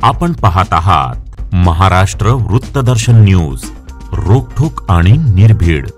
आपण पाहत आहात महाराष्ट्र वृत्तदर्शन न्यूज, रोखठोक आणि निर्भीड।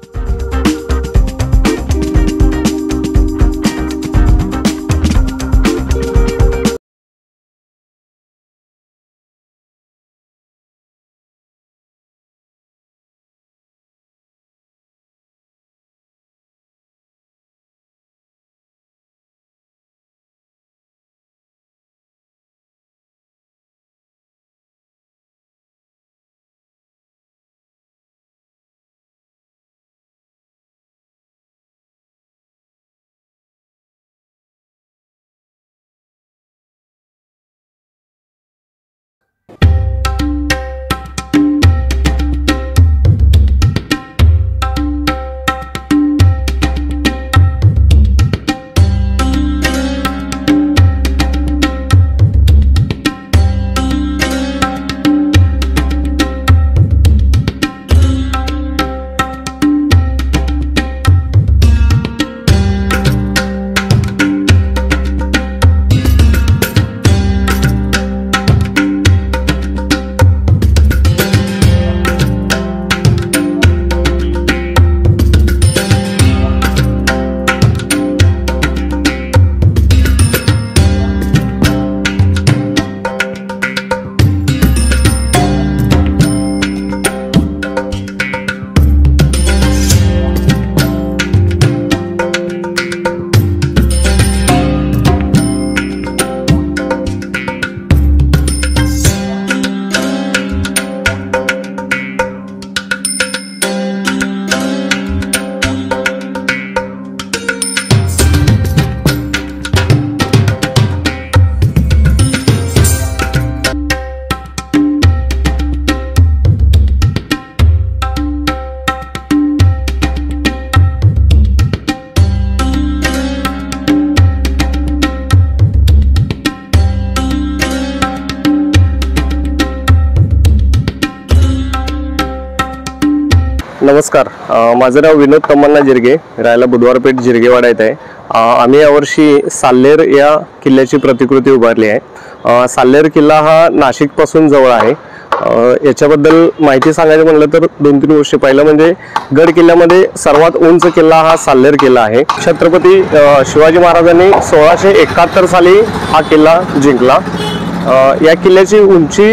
नमस्कार, माझं नाव विनोद तमन्ना जिरगे, राहायला बुधवार पेठ जिरगेवाडा येथे आहे। आम्ही यावर्षी साल्हेर या किल्ल्याची प्रतिकृती उभारली आहे। साल्हेर किल्ला हा नाशिक पासून जवळ आहे। याच्याबद्दल माहिती सांगायचं म्हटलं तर 2-3 गोष्टी। पहिलं म्हणजे गड किल्ल्यामध्ये सर्वात उंच किल्ला हा साल्हेर किल्ला आहे। छत्रपती शिवाजी महाराजांनी 1671 साली हा किल्ला जिंकला। या किल्ल्याची उंची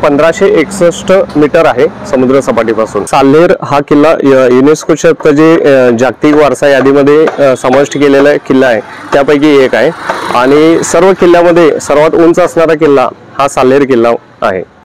1561 मीटर आहे समुद्र सपाटीपासून। साल्हेर हा किल्ला युनेस्कोच्या जे जागतिक वारसा यादीमध्ये समाविष्ट केलेला किल्ला आहे त्यापैकी एक आहे आणि सर्व किल्ल्यामध्ये सर्वात उंच असणारा किल्ला हा साल्हेर किल्ला आहे।